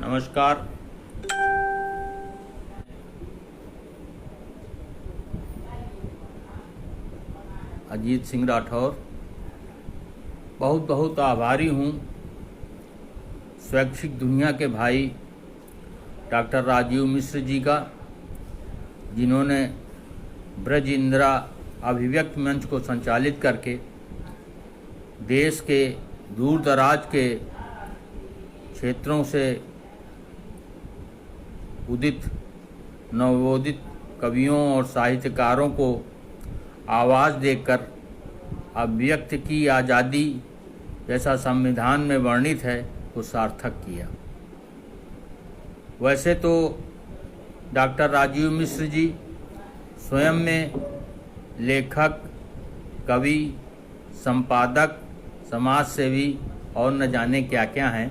नमस्कार। अजीत सिंह राठौर बहुत बहुत आभारी हूँ शैक्षिक दुनिया के भाई डॉक्टर राजीव मिश्र जी का, जिन्होंने ब्रज इंदिरा अभिव्यक्ति मंच को संचालित करके देश के दूर दराज के क्षेत्रों से उदित नवोदित कवियों और साहित्यकारों को आवाज़ देकर अभिव्यक्ति की आज़ादी जैसा संविधान में वर्णित है को सार्थक किया। वैसे तो डॉक्टर राजीव मिश्र जी स्वयं में लेखक, कवि, संपादक, समाज सेवी और न जाने क्या क्या हैं।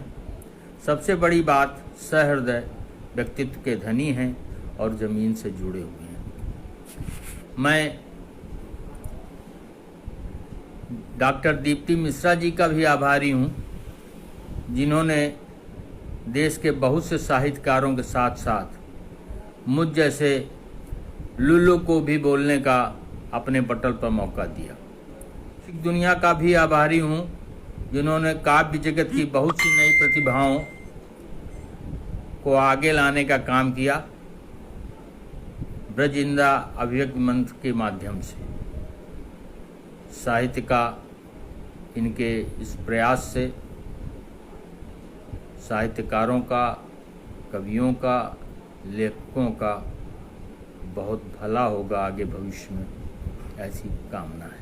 सबसे बड़ी बात सहृदय व्यक्तित्व के धनी हैं और ज़मीन से जुड़े हुए हैं। मैं डॉक्टर दीप्ति मिश्रा जी का भी आभारी हूँ, जिन्होंने देश के बहुत से साहित्यकारों के साथ साथ मुझ जैसे लुल्लू को भी बोलने का अपने पटल पर मौका दिया। दुनिया का भी आभारी हूँ, जिन्होंने काव्य जगत की बहुत सी नई प्रतिभाओं को आगे लाने का काम किया ब्रज इंदिरा अभिव्यक्ति मंच के माध्यम से। साहित्य का इनके इस प्रयास से साहित्यकारों का, कवियों का, लेखकों का बहुत भला होगा आगे भविष्य में, ऐसी कामना है।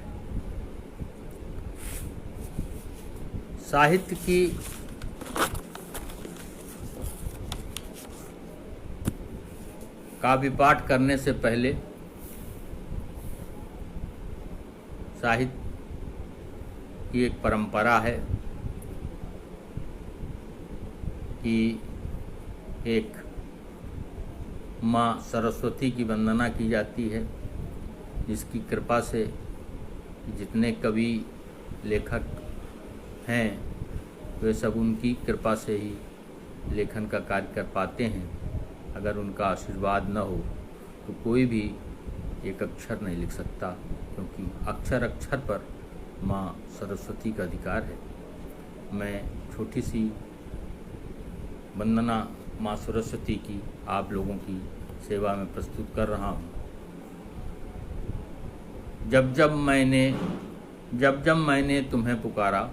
साहित्य की काव्य पाठ करने से पहले साहित्य की एक परंपरा है कि एक माँ सरस्वती की वंदना की जाती है, जिसकी कृपा से जितने कवि, लेखक हैं वे सब उनकी कृपा से ही लेखन का कार्य कर पाते हैं। अगर उनका आशीर्वाद न हो तो कोई भी एक अक्षर नहीं लिख सकता, क्योंकि अक्षर अक्षर पर माँ सरस्वती का अधिकार है। मैं छोटी सी वंदना माँ सरस्वती की आप लोगों की सेवा में प्रस्तुत कर रहा हूँ। जब जब मैंने तुम्हें पुकारा,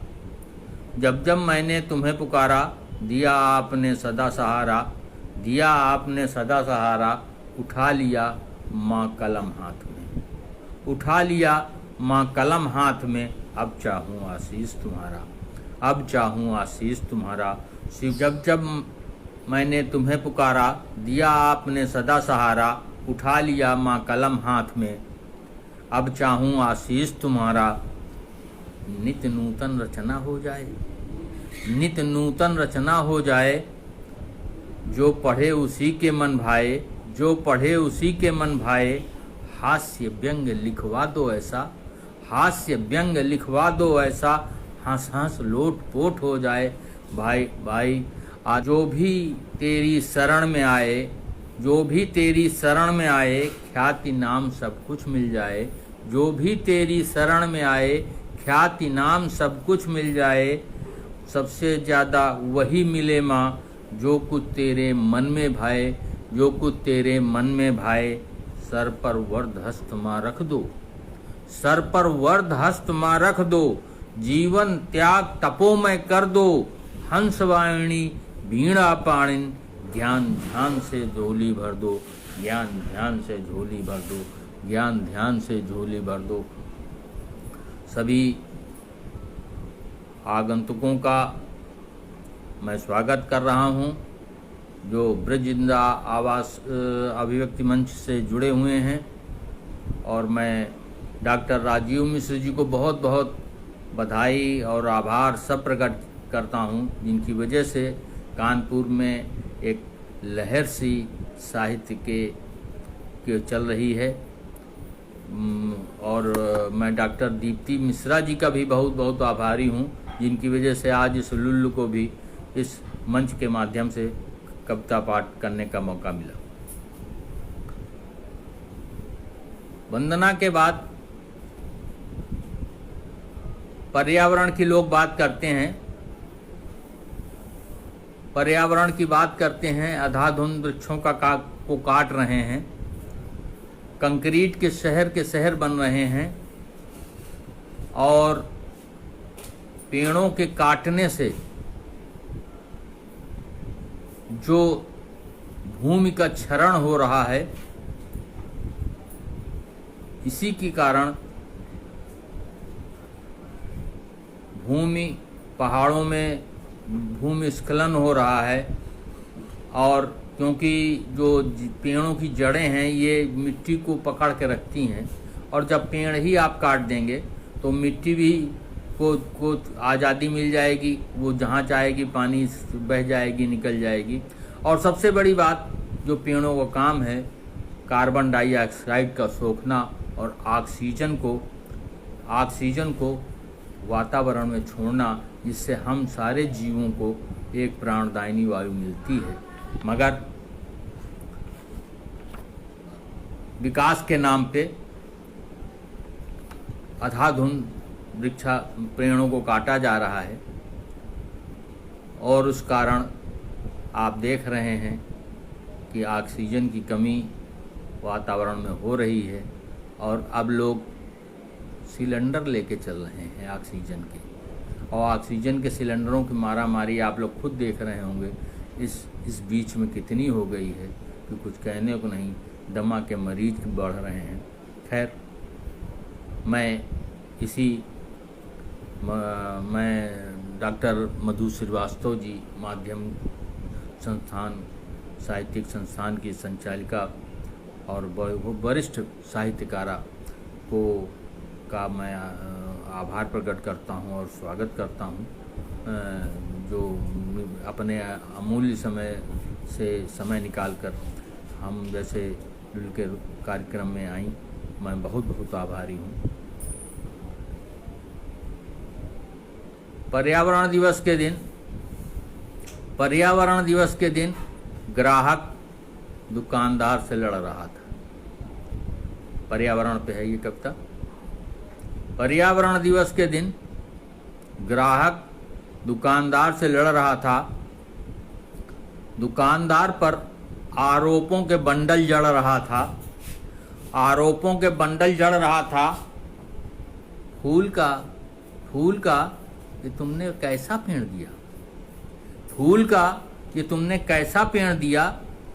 जब जब मैंने तुम्हें पुकारा, दिया आपने सदा सहारा, दिया आपने सदा सहारा, उठा लिया माँ कलम हाथ में, उठा लिया माँ कलम हाथ में, अब चाहूँ आशीष तुम्हारा, अब चाहूँ आशीष तुम्हारा। शिव जब जब मैंने तुम्हें पुकारा, दिया आपने सदा सहारा, उठा लिया माँ कलम हाथ में, अब चाहूँ आशीष तुम्हारा। नित नूतन रचना हो जाए, नित नूतन रचना हो जाए, जो पढ़े उसी के मन भाए, जो पढ़े उसी के मन भाए। हास्य व्यंग लिखवा दो ऐसा, हास्य व्यंग लिखवा दो ऐसा, हंस हंस लोट पोट हो जाए। भाई भाई आज जो भी तेरी शरण में आए, जो भी तेरी शरण में आए, ख्याति नाम सब कुछ मिल जाए। जो भी तेरी शरण में आए, ख्याति नाम सब कुछ मिल जाए। सबसे ज़्यादा वही मिले माँ, जो कुछ तेरे मन में भाए, जो कुछ तेरे मन में भाए। सर पर वर्ध हस्त माँ रख दो, सर पर वर्ध हस्त माँ रख दो, जीवन त्याग तपोमय कर दो। हंसवाणी वीणा पाणिन, ज्ञान ध्यान से झोली भर दो, ज्ञान ध्यान से झोली भर दो, ज्ञान ध्यान से झोली भर दो। सभी आगंतुकों का मैं स्वागत कर रहा हूं, जो ब्रज इंदिरा आवास अभिव्यक्ति मंच से जुड़े हुए हैं। और मैं डॉक्टर राजीव मिश्र जी को बहुत बहुत बधाई और आभार सब प्रकट करता हूं, जिनकी वजह से कानपुर में एक लहर सी साहित्य के चल रही है। और मैं डॉक्टर दीप्ति मिश्रा जी का भी बहुत बहुत आभारी हूं, जिनकी वजह से आज इस लुल्लु को भी इस मंच के माध्यम से कविता पाठ करने का मौका मिला। वंदना के बाद पर्यावरण की लोग बात करते हैं, पर्यावरण की बात करते हैं। अंधाधुंध वृक्षों को काट रहे हैं, कंक्रीट के शहर बन रहे हैं और पेड़ों के काटने से जो भूमि का क्षरण हो रहा है, इसी के कारण पहाड़ों में भूमिस्खलन हो रहा है। और क्योंकि जो पेड़ों की जड़ें हैं ये मिट्टी को पकड़ के रखती हैं, और जब पेड़ ही आप काट देंगे तो मिट्टी भी को आज़ादी मिल जाएगी, वो जहाँ चाहेगी पानी बह जाएगी, निकल जाएगी। और सबसे बड़ी बात जो पेड़ों का काम है, कार्बन डाइऑक्साइड का सोखना और ऑक्सीजन को वातावरण में छोड़ना, जिससे हम सारे जीवों को एक प्राणदायिनी वायु मिलती है। मगर विकास के नाम पे अंधाधुंध पेड़ों को काटा जा रहा है और उस कारण आप देख रहे हैं कि ऑक्सीजन की कमी वातावरण में हो रही है। और अब लोग सिलेंडर लेके चल रहे हैं ऑक्सीजन के, और ऑक्सीजन के सिलेंडरों की मारामारी आप लोग खुद देख रहे होंगे इस बीच में कितनी हो गई है कि कुछ कहने को नहीं। दमा के मरीज बढ़ रहे हैं। खैर, मैं डॉक्टर मधु श्रीवास्तव जी माध्यम संस्थान साहित्यिक संस्थान की संचालिका और वरिष्ठ साहित्यकारा का मैं आभार प्रकट करता हूं और स्वागत करता हूं, जो अपने अमूल्य समय निकालकर हम जैसे लुल्लु के कार्यक्रम में आई। मैं बहुत बहुत आभारी हूं। पर्यावरण दिवस के दिन ग्राहक दुकानदार से लड़ रहा था। पर्यावरण पे है ये कविता। पर्यावरण दिवस के दिन ग्राहक दुकानदार से लड़ रहा था। दुकानदार पर आरोपों के बंडल जड़ रहा था। फूल का ये तुमने कैसा पेड़ दिया? फूल का ये तुमने कैसा पेड़ दिया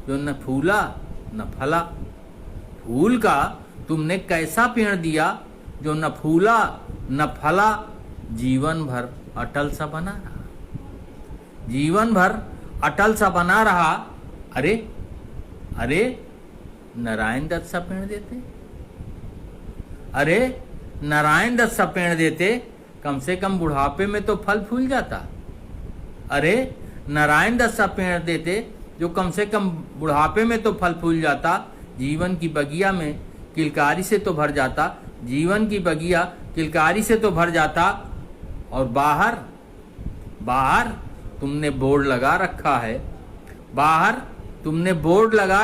जो न फूला न फला? फूल का तुमने कैसा पेड़ दिया जो न फूला न फला? जीवन भर अटल सा बना रहा। अरे नारायण दत्त सा पेड़ देते, कम से कम बुढ़ापे में तो फल फूल जाता। अरे नारायण दत्त सा पेड़ देते जो कम से कम बुढ़ापे में तो फल फूल जाता। जीवन की बगिया में किलकारी से तो भर जाता। और बाहर तुमने बोर्ड लगा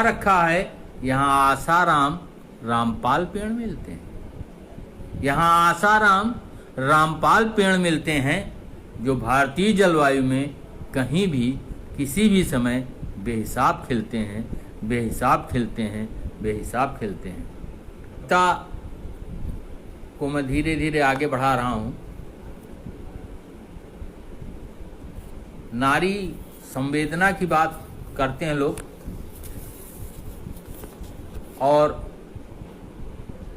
रखा है, यहाँ आसाराम रामपाल पेड़ मिलते हैं, जो भारतीय जलवायु में कहीं भी किसी भी समय बेहिसाब खिलते हैं। कविता को मैं धीरे धीरे आगे बढ़ा रहा हूँ। नारी संवेदना की बात करते हैं लोग, और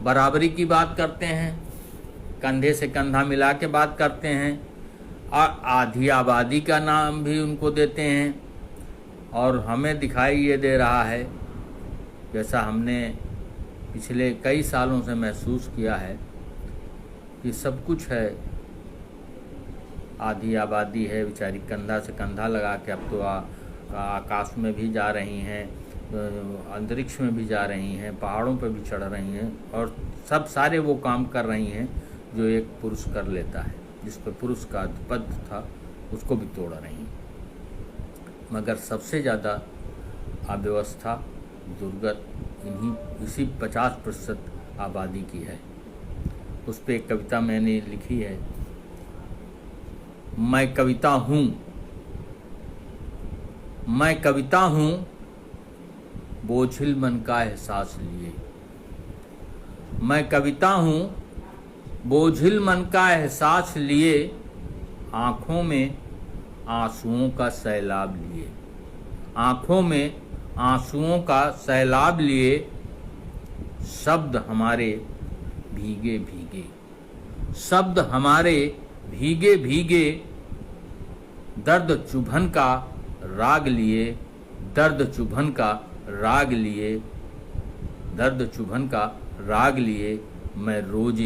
बराबरी की बात करते हैं, कंधे से कंधा मिला के बात करते हैं, और आधी आबादी का नाम भी उनको देते हैं। और हमें दिखाई ये दे रहा है, जैसा हमने पिछले कई सालों से महसूस किया है कि सब कुछ है, आधी आबादी है बेचारी कंधा से कंधा लगा के अब तो आकाश में भी जा रही हैं, अंतरिक्ष में भी जा रही हैं, पहाड़ों पर भी चढ़ रही हैं, और सब सारे वो काम कर रही हैं जो एक पुरुष कर लेता है। जिस पर पुरुष का आधिपत्य था उसको भी तोड़ा नहीं। मगर सबसे ज़्यादा अव्यवस्था, दुर्गत इसी 50% आबादी की है। उस पर एक कविता मैंने लिखी है, मैं कविता हूँ, मैं कविता हूँ बोझिल मन का एहसास लिए। मैं कविता हूँ बोझिल मन का एहसास लिए, आँखों में आंसुओं का सैलाब लिए। आँखों में आंसुओं का सैलाब लिए, शब्द हमारे भीगे भीगे, शब्द हमारे भीगे भीगे, दर्द चुभन का राग लिए, दर्द चुभन का राग लिए, दर्द चुभन का राग लिए। मैं रोज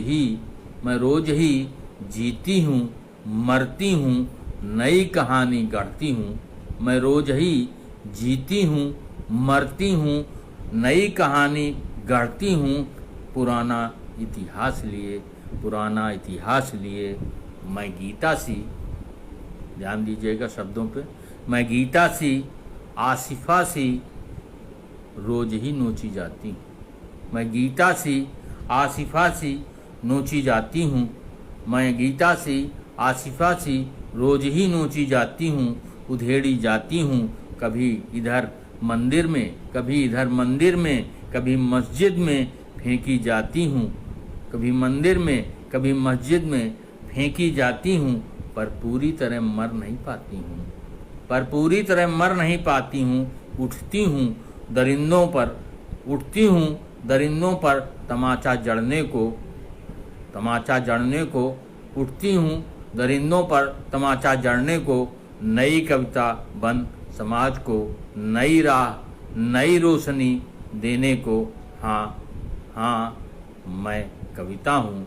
ही जीती हूँ, मरती हूँ, नई कहानी गढ़ती हूँ। मैं रोज ही जीती हूँ, मरती हूँ, नई कहानी गढ़ती हूँ। पुराना इतिहास लिए, पुराना इतिहास लिए। मैं गीता सी, ध्यान दीजिएगा शब्दों पे, मैं गीता सी, आसिफा सी रोज ही नोची जाती हूँ। मैं गीता सी, आसिफा सी नोची जाती हूँ। मैं गीता सी, आसिफा सी रोज ही नोची जाती हूँ। उधेड़ी जाती हूँ कभी इधर मंदिर में, कभी इधर मंदिर में, कभी मस्जिद में फेंकी जाती हूँ। कभी मंदिर में, कभी मस्जिद में फेंकी जाती हूँ। पर पूरी तरह मर नहीं पाती हूँ, पर पूरी तरह मर नहीं पाती हूँ। उठती हूँ दरिंदों पर, उठती हूँ दरिंदों पर तमाचा जड़ने को, तमाचा जड़ने को। उठती हूँ दरिंदों पर तमाचा जड़ने को। नई कविता बन समाज को, नई राह, नई रोशनी देने को। हाँ हाँ मैं कविता हूँ,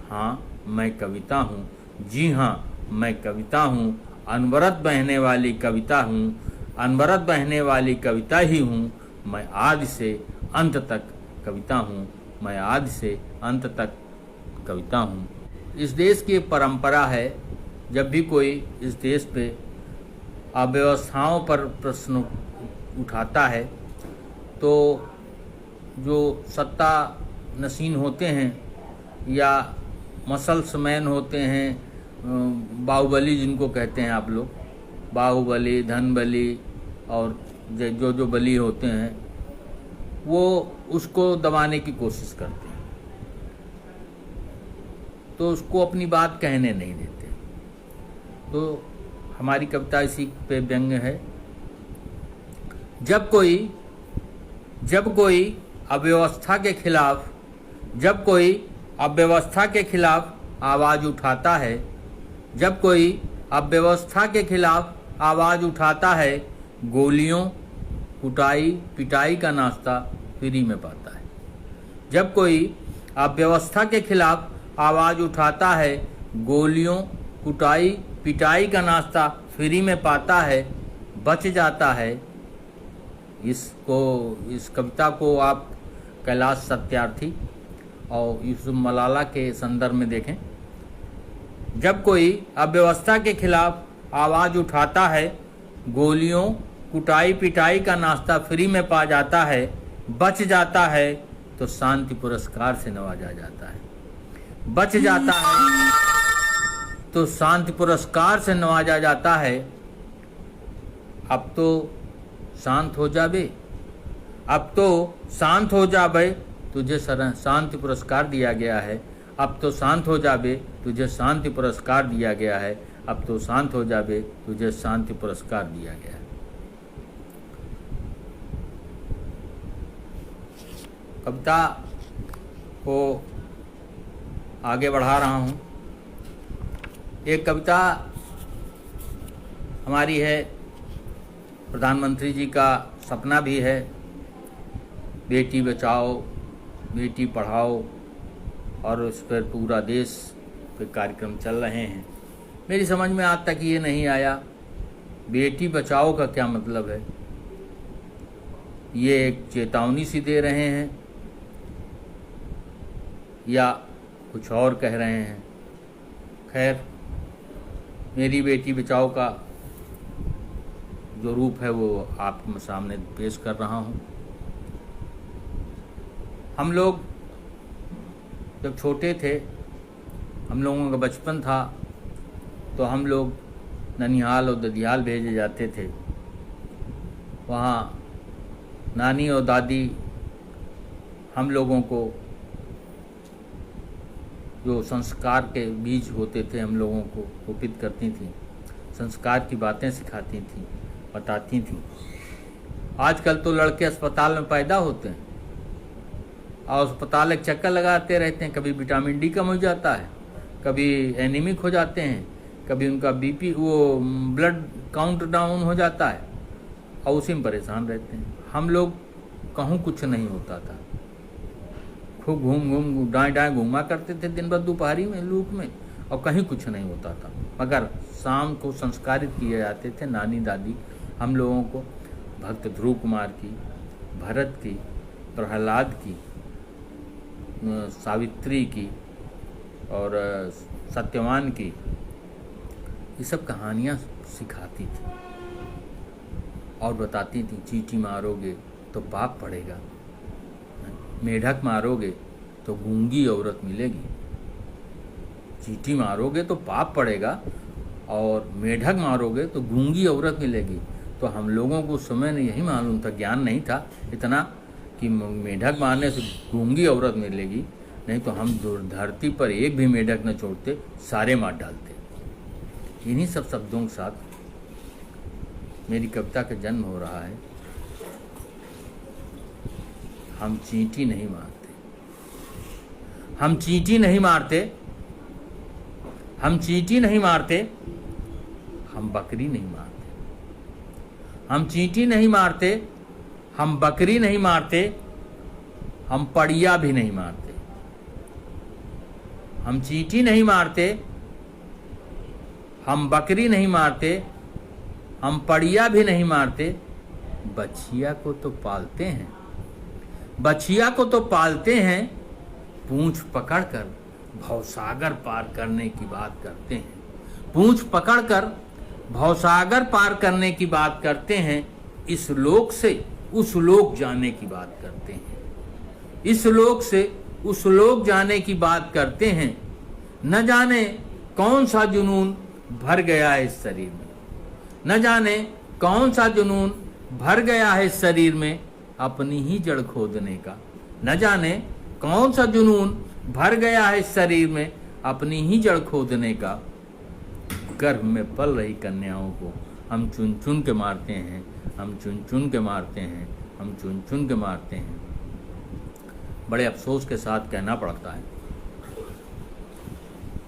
हाँ मैं कविता हूँ, जी हाँ मैं कविता हूँ। अनवरत बहने वाली कविता हूँ, अनवरत बहने वाली कविता ही हूँ। मैं आदि से अंत तक कविता हूँ, मैं आदि से अंत तक कविता हूँ। इस देश की परंपरा है, जब भी कोई इस देश पे अव्यवस्थाओं पर प्रश्न उठाता है तो जो सत्ता नशीन होते हैं या मसल्समैन होते हैं, बाहुबली जिनको कहते हैं आप लोग, बाहुबली, धनबली और जो जो बली होते हैं, वो उसको दबाने की कोशिश करते हैं, तो उसको अपनी बात कहने नहीं देते। तो हमारी कविता इसी पे व्यंग्य है। जब कोई अव्यवस्था के खिलाफ, जब कोई अव्यवस्था के खिलाफ आवाज़ उठाता है, जब कोई अव्यवस्था के खिलाफ आवाज़ उठाता है, गोलियों, कुटाई, पिटाई का नाश्ता फ्री में पाता है। जब कोई अव्यवस्था के खिलाफ आवाज़ उठाता है, गोलियों, कुटाई, पिटाई का नाश्ता फ्री में पाता है, बच जाता है। इस कविता को आप कैलाश सत्यार्थी और यूसुफ मलाला के संदर्भ में देखें। जब कोई अव्यवस्था के खिलाफ आवाज़ उठाता है, गोलियों, कुटाई, पिटाई का नाश्ता फ्री में पा जाता है, बच जाता है, तो शांति पुरस्कार से नवाजा जाता है। बच जाता है तो शांति पुरस्कार से नवाजा जाता है। अब तो शांत हो जाबे, अब तो शांत हो जाबे, तुझे शांति पुरस्कार दिया गया है। अब तो शांत हो जाबे, तुझे शांति पुरस्कार दिया गया है। अब तो शांत हो जाबे, तुझे शांति पुरस्कार दिया गया है। कविता को आगे बढ़ा रहा हूँ। एक कविता हमारी है, प्रधानमंत्री जी का सपना भी है, बेटी बचाओ, बेटी पढ़ाओ, और उस पर पूरा देश पे कार्यक्रम चल रहे हैं। मेरी समझ में आज तक ये नहीं आया बेटी बचाओ का क्या मतलब है। ये एक चेतावनी सी दे रहे हैं या कुछ और कह रहे हैं। खैर, मेरी बेटी बचाओ का जो रूप है वो आपके सामने पेश कर रहा हूँ। हम लोग जब छोटे थे, हम लोगों का बचपन था, तो हम लोग ननिहाल और ददियाल भेजे जाते थे। वहाँ नानी और दादी हम लोगों को जो संस्कार के बीज होते थे हम लोगों को रोपित करती थीं, संस्कार की बातें सिखाती थीं, बताती थीं। आजकल तो लड़के अस्पताल में पैदा होते हैं और अस्पताल एक चक्कर लगाते रहते हैं। कभी विटामिन डी कम हो जाता है, कभी एनीमिक हो जाते हैं, कभी उनका बीपी वो ब्लड काउंट डाउन हो जाता है और उसी में परेशान रहते हैं। हम लोग कहूँ कुछ नहीं होता था, खूब घूम डाएं घूमा करते थे दिन भर दोपहरी में लूप में, और कहीं कुछ नहीं होता था। मगर शाम को संस्कारित किए जाते थे नानी दादी हम लोगों को भक्त ध्रुव कुमार की, भरत की, प्रहलाद की, सावित्री की और सत्यवान की, ये सब कहानियाँ सिखाती थी और बताती थी चींटी मारोगे तो पाप पड़ेगा, मेढक मारोगे तो गूंगी औरत मिलेगी। चींटी मारोगे तो पाप पड़ेगा और मेढक मारोगे तो गूंगी औरत मिलेगी। तो हम लोगों को उस समय में यही मालूम था, ज्ञान नहीं था इतना कि मेढक मारने से गूंगी औरत मिलेगी, नहीं तो हम धरती पर एक भी मेढक न छोड़ते, सारे मार डालते। इन्हीं सब शब्दों के साथ मेरी कविता का जन्म हो रहा है। हम चींटी नहीं मारते, हम चींटी नहीं मारते, हम चींटी नहीं मारते, हम बकरी नहीं मारते। हम चींटी नहीं मारते, हम बकरी नहीं मारते, हम पड़िया भी नहीं मारते। हम चींटी नहीं मारते, हम बकरी नहीं मारते, हम पड़िया भी नहीं मारते। बछिया को तो पालते हैं, बछिया को तो पालते हैं, पूंछ पकड़कर भवसागर पार करने की बात करते हैं। पूंछ पकड़कर भवसागर पार करने की बात करते हैं। इस लोक से उस लोक जाने की बात करते हैं, इस लोक से उस लोक जाने की बात करते हैं। न जाने कौन सा जुनून भर गया है इस शरीर में, न जाने कौन सा जुनून भर गया है इस शरीर में, अपनी ही जड़ खोदने का। न जाने कौन सा जुनून भर गया है इस शरीर में, अपनी ही जड़ खोदने का। गर्भ में पल रही कन्याओं को हम चुन चुन के मारते हैं, हम चुन चुन के मारते हैं, हम चुन चुन के मारते हैं। बड़े अफसोस के साथ कहना पड़ता है,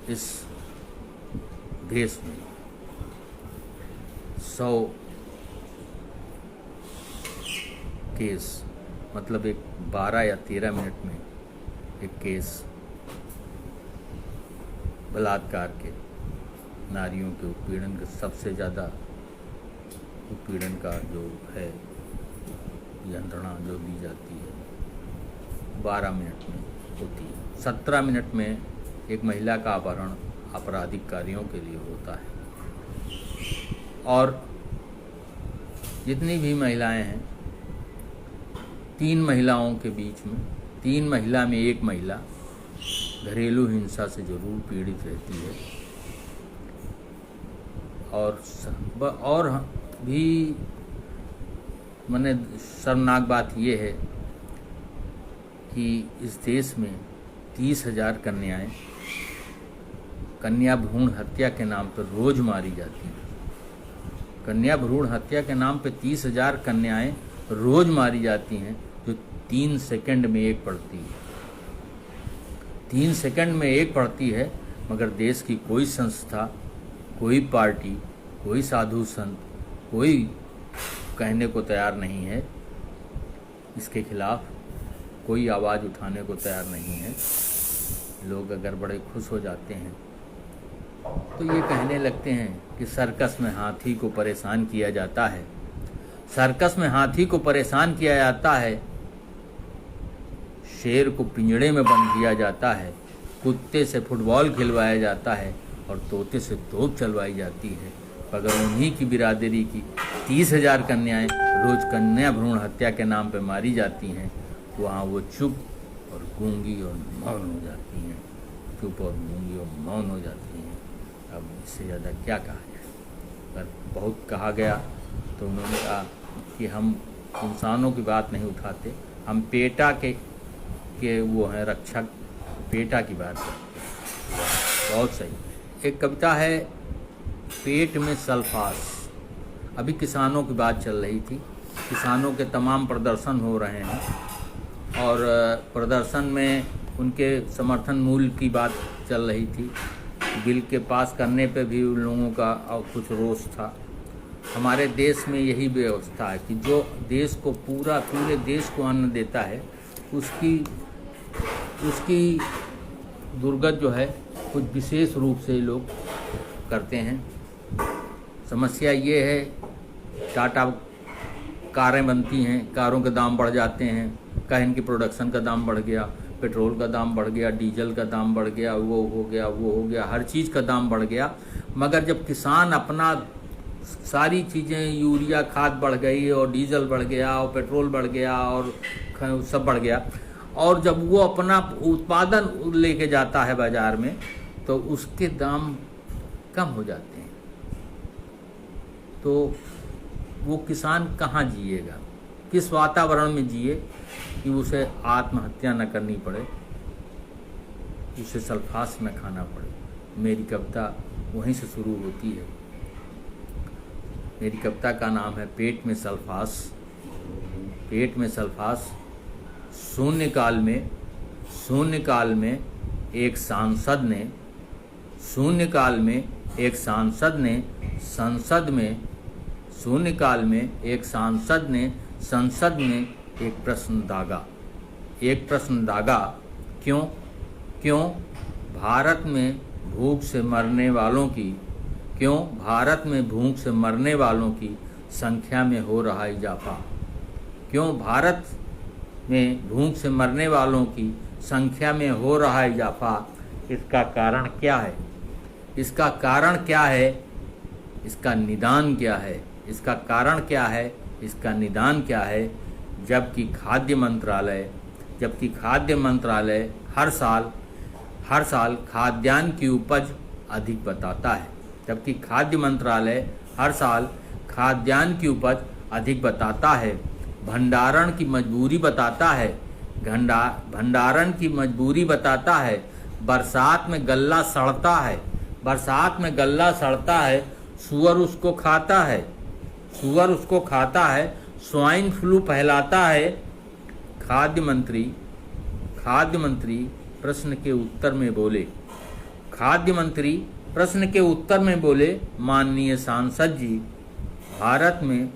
इस देश में 100 केस, मतलब एक 12 या 13 मिनट में एक केस बलात्कार के, नारियों के उत्पीड़न का, सबसे ज़्यादा उत्पीड़न का जो है यंत्रणा जो दी जाती है 12 मिनट में होती है। 17 मिनट में एक महिला का अपहरण आपराधिक कार्यों के लिए होता है। और जितनी भी महिलाएं हैं, 3 महिलाओं के बीच में, 3 महिला में एक महिला घरेलू हिंसा से जरूर पीड़ित रहती है। और भी माने शर्मनाक बात यह है कि इस देश में 30,000 कन्याएं कन्या भ्रूण हत्या के नाम पर रोज मारी जाती हैं। कन्या भ्रूण हत्या के नाम पे 30,000 कन्याएं रोज मारी जाती हैं, जो 3 सेकंड में एक पड़ती है। 3 सेकंड में एक पड़ती है, मगर देश की कोई संस्था, कोई पार्टी, कोई साधु संत, कोई कहने को तैयार नहीं है, इसके खिलाफ कोई आवाज़ उठाने को तैयार नहीं है। लोग अगर बड़े खुश हो जाते हैं तो ये कहने लगते हैं कि सर्कस में हाथी को परेशान किया जाता है, सर्कस में हाथी को परेशान किया जाता है, शेर को पिंजड़े में बंद किया जाता है, कुत्ते से फुटबॉल खिलवाया जाता है और तोते से तोप चलवाई जाती है। अगर उन्हीं की बिरादरी की 30,000 कन्याएं रोज कन्या भ्रूण हत्या के नाम पे मारी जाती हैं, वहाँ वो चुप और गूंगी और मौन हो जाती हैं, चुप और गूंगी और मौन हो जाती हैं। अब इससे ज़्यादा क्या कहा जाए। अगर बहुत कहा गया तो उन्होंने कहा कि हम इंसानों की बात नहीं उठाते, हम पेटा के वो हैं रक्षक, पेटा की बात करते हैं। बहुत सही। एक कविता है पेट में सल्फास। अभी किसानों की बात चल रही थी, किसानों के तमाम प्रदर्शन हो रहे हैं और प्रदर्शन में उनके समर्थन मूल्य की बात चल रही थी। बिल के पास करने पे भी उन लोगों का कुछ रोष था। हमारे देश में यही व्यवस्था है कि जो देश को पूरे देश को अन्न देता है उसकी दुर्गत जो है कुछ विशेष रूप से लोग करते हैं। समस्या ये है, टाटा कारें बनती हैं, कारों के दाम बढ़ जाते हैं, कहीं इनकी प्रोडक्शन का दाम बढ़ गया, पेट्रोल का दाम बढ़ गया, डीजल का दाम बढ़ गया, वो हो गया, हर चीज़ का दाम बढ़ गया। मगर जब किसान अपना सारी चीज़ें, यूरिया खाद बढ़ गई और डीजल बढ़ गया और पेट्रोल बढ़ गया और सब बढ़ गया, और जब वो अपना उत्पादन लेके जाता है बाज़ार में तो उसके दाम कम हो जाते हैं। तो वो किसान कहाँ जिएगा, किस वातावरण में जिए कि उसे आत्महत्या न करनी पड़े, उसे सल्फास न खाना पड़े। मेरी कविता वहीं से शुरू होती है। मेरी कविता का नाम है पेट में सल्फास। पेट में सल्फास। शून्यकाल में एक सांसद ने संसद में एक प्रश्न दागा। क्यों भारत में भूख से मरने वालों की संख्या में हो रहा इजाफा। क्यों भारत में भूख से मरने वालों की संख्या में हो रहा इजाफा, इसका कारण क्या है? इसका कारण क्या है? इसका निदान क्या है? इसका कारण क्या है? इसका निदान क्या है? जबकि खाद्य मंत्रालय हर साल खाद्यान्न की उपज अधिक बताता है। जबकि खाद्य मंत्रालय हर साल खाद्यान्न की उपज अधिक बताता है। भंडारण की मजबूरी बताता है। बरसात में गल्ला सड़ता है। सुअर उसको खाता है। स्वाइन फ्लू फैलाता है। खाद्य मंत्री प्रश्न के उत्तर में बोले, माननीय सांसद जी, भारत में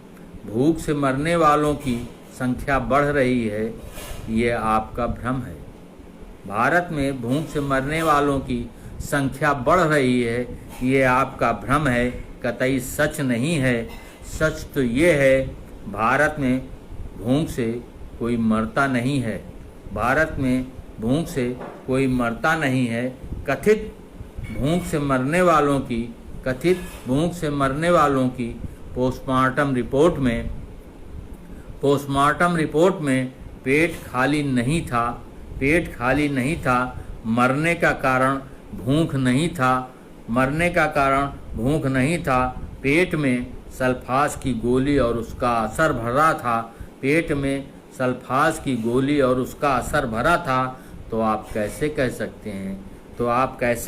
भूख से मरने वालों की संख्या बढ़ रही है, ये आपका भ्रम है। भारत में भूख से मरने वालों की संख्या बढ़ रही है, ये आपका भ्रम है, कतई सच नहीं है। सच तो ये है, भारत में भूख से कोई मरता नहीं है। भारत में भूख से कोई मरता नहीं है। कथित भूख से मरने वालों की पोस्टमार्टम रिपोर्ट में पेट खाली नहीं था। मरने का कारण भूख नहीं था। पेट में सल्फास की गोली और उसका असर भरा था। तो आप कैसे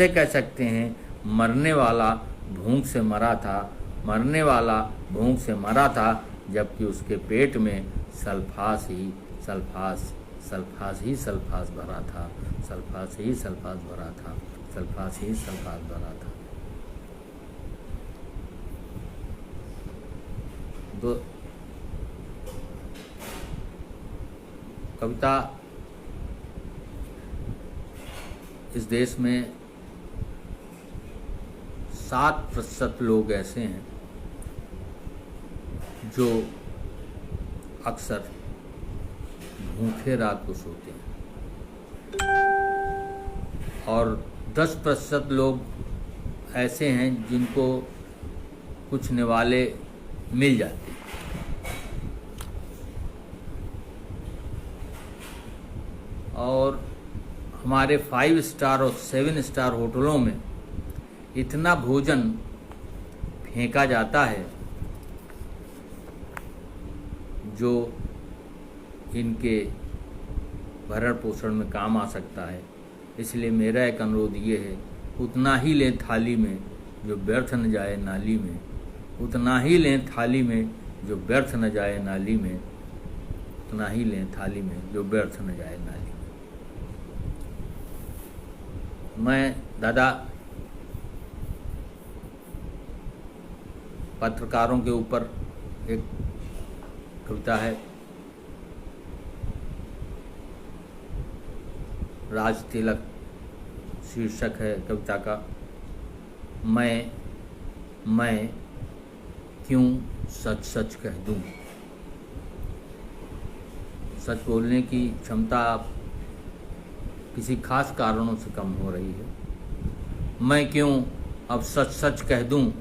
कह सकते हैं मरने वाला भूख से मरा था, जबकि उसके पेट में सल्फास भरा था। दो कविता, इस देश में 7% लोग ऐसे हैं जो अक्सर भूखे रात को सोते हैं और 10% लोग ऐसे हैं जिनको कुछ निवाले मिल जाते हैं। और हमारे 5 स्टार और 7 स्टार होटलों में इतना भोजन फेंका जाता है जो इनके भरण पोषण में काम आ सकता है। इसलिए मेरा एक अनुरोध ये है, उतना ही लें थाली में जो व्यर्थ न जाए नाली में, उतना ही लें थाली में जो व्यर्थ न जाए नाली में, उतना ही लें थाली में जो व्यर्थ न जाए नाली में। मैं दादा पत्रकारों के ऊपर एक कविता है, राज तिलक शीर्षक है कविता का। मैं क्यों सच सच कह दूं। सच बोलने की क्षमता किसी खास कारणों से कम हो रही है। मैं क्यों अब सच सच कह दूं,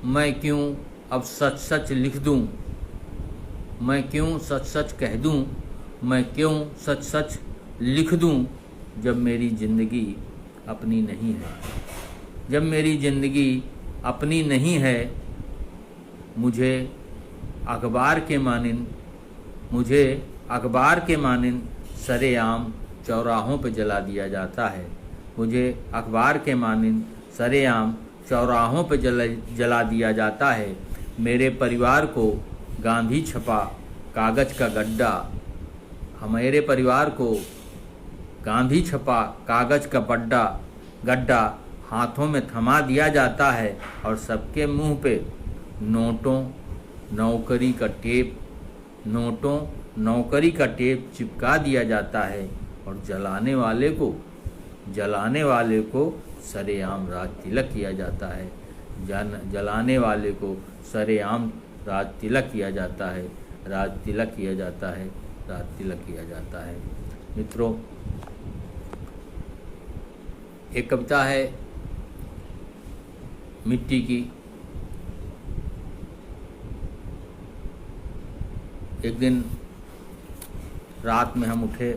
मैं क्यों अब सच सच लिख दूं, मैं क्यों सच सच कह दूं, मैं क्यों सच सच लिख दूं, जब मेरी ज़िंदगी अपनी नहीं है, जब मेरी ज़िंदगी अपनी नहीं है। मुझे अखबार के मानिंद सरेआम चौराहों पर जला दिया जाता है। मुझे अखबार के मानिंद सरेआम चौराहों पर जला दिया जाता है। मेरे परिवार को गांधी छपा कागज़ का गड्ढा, हमारे परिवार को गांधी छपा कागज़ का गड्ढा हाथों में थमा दिया जाता है और सबके मुंह पे नोटों नौकरी का टेप चिपका दिया जाता है और जलाने वाले को सरेआम राज तिलक किया जाता है। जलाने वाले को सरेआम राज तिलक किया जाता है, राज तिलक किया जाता है, राज तिलक किया जाता है। मित्रों, एक कविता है मिट्टी की। एक दिन रात में हम उठे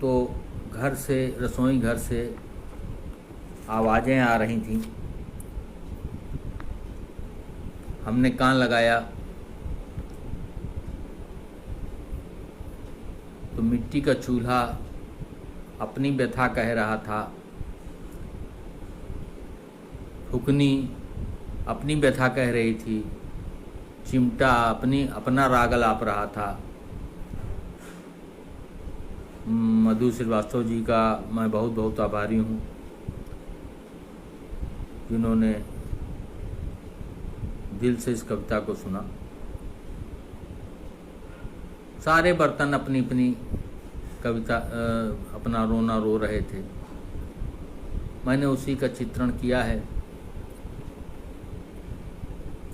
तो रसोई घर से आवाज़ें आ रही थीं। हमने कान लगाया तो मिट्टी का चूल्हा अपनी व्यथा कह रहा था, फुकनी अपनी व्यथा कह रही थी, चिमटा अपना राग अलाप रहा था। मधु श्रीवास्तव जी का मैं बहुत बहुत आभारी हूँ, जिन्होंने दिल से इस कविता को सुना। सारे बर्तन अपनी अपनी कविता अपना रोना रो रहे थे। मैंने उसी का चित्रण किया है।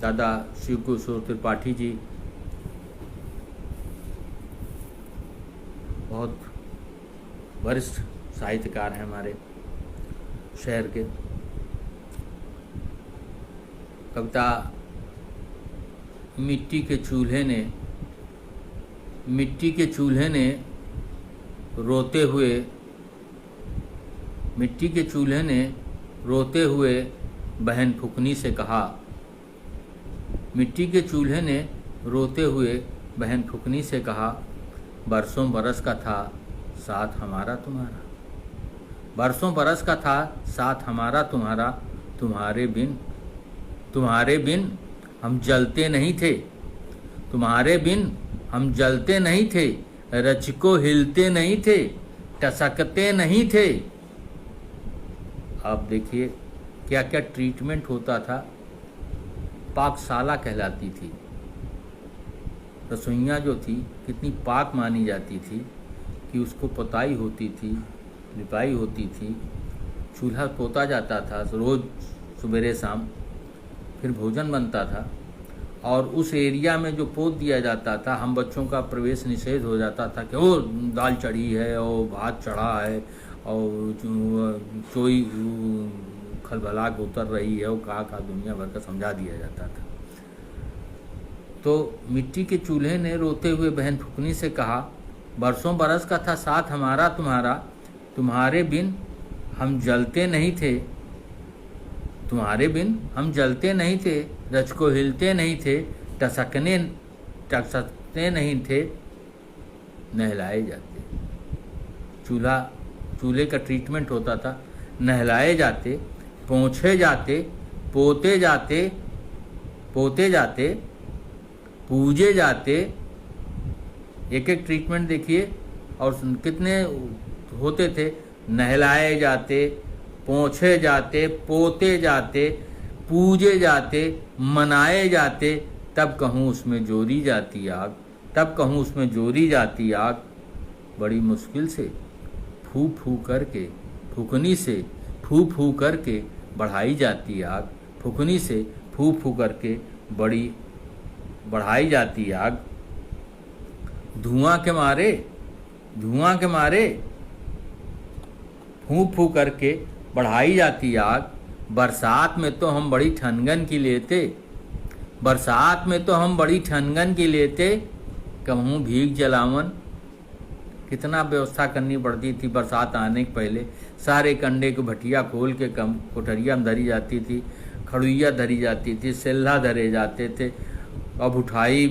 दादा शिव किशोर त्रिपाठी जी बहुत वरिष्ठ साहित्यकार हैं हमारे शहर के। कविता मिट्टी के चूल्हे ने रोते हुए बहन फुकनी से कहा, मिट्टी के चूल्हे ने रोते हुए बहन फुकनी से कहा, बरसों बरस का था साथ हमारा तुम्हारा, बरसों बरस का था साथ हमारा तुम्हारा, तुम्हारे बिन हम जलते नहीं थे, तुम्हारे बिन हम जलते नहीं थे, रच को हिलते नहीं थे, टसकते नहीं थे। आप देखिए क्या क्या ट्रीटमेंट होता था। पाकशाला कहलाती थी रसोइयाँ जो थी, कितनी पाक मानी जाती थी कि उसको पुताई होती थी, लिपाई होती थी, चूल्हा पोता जाता था रोज़ सवेरे शाम, फिर भोजन बनता था और उस एरिया में जो पोत दिया जाता था, हम बच्चों का प्रवेश निषेध हो जाता था कि ओ दाल चढ़ी है और भात चढ़ा है और चोई खलबला उतर रही है, वो कहा दुनिया भर का समझा दिया जाता था। तो मिट्टी के चूल्हे ने रोते हुए बहन फुकनी से कहा, बरसों बरस का था साथ हमारा तुम्हारा, तुम्हारे बिन हम जलते नहीं थे, तुम्हारे बिन हम जलते नहीं थे, रच को हिलते नहीं थे, टसकते नहीं थे, नहलाए जाते। चूल्हे का ट्रीटमेंट होता था, नहलाए जाते, पोंछे जाते, पोते जाते, पूजे जाते। एक एक ट्रीटमेंट देखिए और कितने होते थे। नहलाए जाते, पोंछे जाते, पोते जाते, पूजे जाते, मनाए जाते, तब कहूँ उसमें जोरी जाती आग, तब कहूँ उसमें जोरी जाती आग। बड़ी मुश्किल से फू फू करके, फूकनी से फू फू करके बढ़ाई जाती आग, फूकनी से फू फू करके बढ़ाई जाती आग। धुआं के मारे फूंक फूंक करके बढ़ाई जाती आग। बरसात में तो हम बड़ी ठनगन की लेते, बरसात में तो हम बड़ी ठनगन की लेते, कहूँ भीग जलावन। कितना व्यवस्था करनी पड़ती थी बरसात आने के पहले। सारे कंडे को भटिया खोल के कोठरिया में धरी जाती थी, खड़ुइया धरी जाती थी, सेल्ला धरे जाते थे, अब उठाई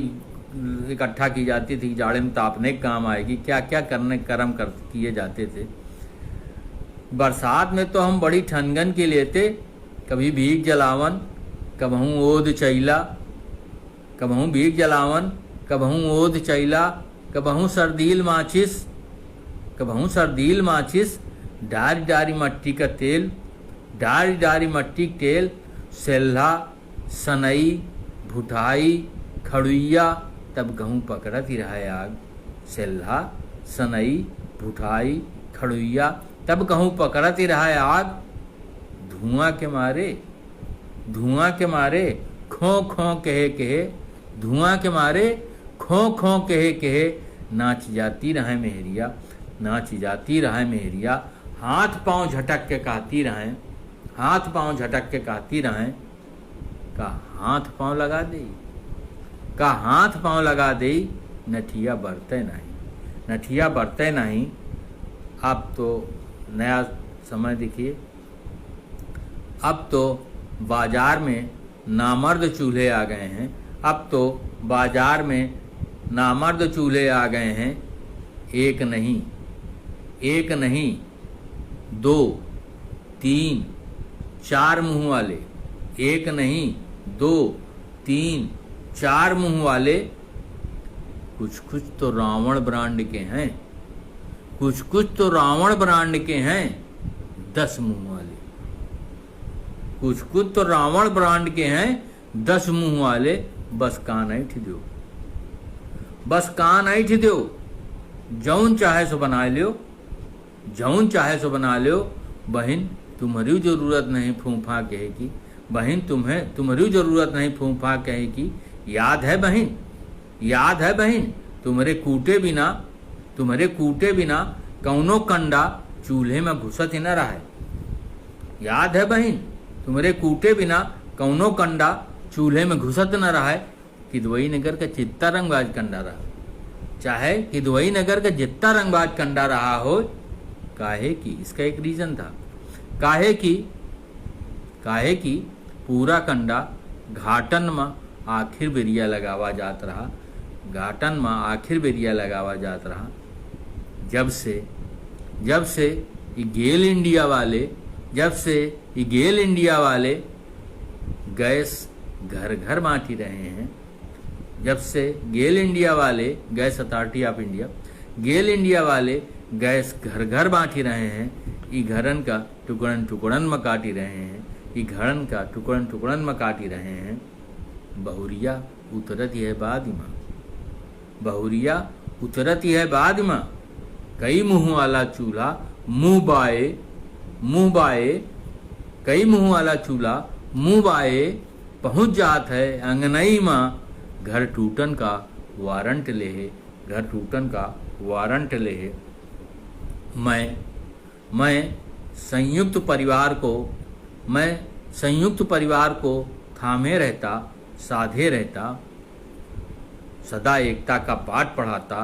इकट्ठा की जाती थी, जाड़े में तापने के काम आएगी, क्या क्या किए जाते थे। बरसात में तो हम बड़ी ठनगन की लेते, कभी भीग जलावन, कबहू ओद चैला, कबहू भीग जलावन, कबहू ओद चैला, कबहू सर्दील माचिस, डारी डारी मट्टी का तेल, डारी डारी मट्टी का तेल, सेल्हा, सनई, भुठाई, खड़ुइया, तब गहूँ पकड़ती रहा आग। सेल्हा, सनई, भुठाई, खड़ुइया, तब गहूँ पकड़ती रहा आग। धुआं के मारे खो खो कहे, धुआं के मारे खो खो कहे, नाच जाती रहे मेहरिया, नाच जाती रहे मेहरिया। हाथ पांव झटक के कहती रहें, हाथ पांव झटक के कहती रहें, का हाथ पांव लगा दे, का हाथ पांव लगा दे, नठिया बरते नहीं, नठिया बरते नहीं। अब तो नया समय देखिए, अब तो बाजार में नामर्द चूल्हे आ गए हैं, अब तो बाजार में नामर्द चूल्हे आ गए हैं। एक नहीं 2 3 4 मुंह वाले, एक नहीं 2 3 4 मुंह वाले। कुछ कुछ तो रावण ब्रांड के हैं, कुछ कुछ तो रावण ब्रांड के हैं 10 मुंह वाले, कुछ कुछ तो रावण ब्रांड के हैं 10 मुंह वाले। बस कान ऐठ दो, बस कान ऐठ दो, जौन चाहे सो बना लियो, जौन चाहे सो बना लियो। बहन तुम्हारी जरूरत नहीं फूफा कहे की, बहन तुम्हारी जरूरत नहीं फूफा कहे की। याद है बहन, याद है बहन, तुम्हारे कूटे बिना कौनो कंडा चूल्हे में घुसत ही न रहा है। याद है बहन, तुम्हारे कूटे बिना कौनो कंडा चूल्हे में घुसत न रहा है। किदवई नगर का जितना रंगबाज कंडा रहा, चाहे किदवई नगर का जितना रंगबाज कंडा रहा हो, काहे की इसका एक रीजन था, काहे की पूरा कंडा घाटन में आखिर बेरिया लगावा जात रहा, घाटन में आखिर बेरिया लगावा जात रहा। जब से ये गेल इंडिया वाले गैस घर घर बांटी रहे हैं, जब से गेल इंडिया वाले, gas authority of India, GAIL India वाले गैस घर घर बांटी रहे हैं, ई घरन का टुकड़न टुकड़न में काटी रहे हैं, ई घरन का टुकड़न टुकड़न में काटी रहे हैं। बहुरिया उतरत है बाद में, बहुरिया उतरत है बाद में। कई मुंह वाला चूल्हा मुंह बाए, कई मुंह वाला चूल्हा मुंह बाए, पहुंच जात है अंगनई में घर टूटन का वारंट लेहे, घर टूटन का वारंट लेहे। मैं संयुक्त परिवार को थामे रहता, साधे रहता, सदा एकता का पाठ पढ़ाता।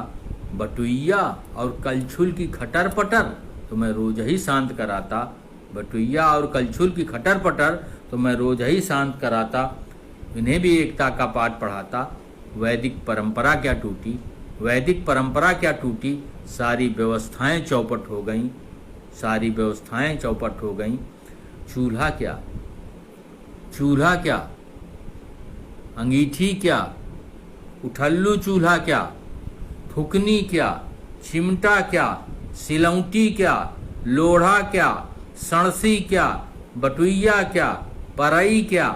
बटुइया और कलछुल की खटर पटर तो मैं रोज ही शांत कराता, बटुइया और कलछुल की खटर पटर तो मैं रोज ही शांत कराता। इन्हें भी एकता का पाठ पढ़ाता। वैदिक परंपरा क्या टूटी, वैदिक परंपरा क्या टूटी, सारी व्यवस्थाएं चौपट हो गईं, सारी व्यवस्थाएं चौपट हो गईं। चूल्हा क्या, चूल्हा क्या, अंगीठी क्या, उठल्लू चूल्हा क्या, फुकनी क्या, चिमटा क्या, सिलौटी क्या, लोढ़ा क्या, सणसी क्या, बटुइया क्या, परई क्या,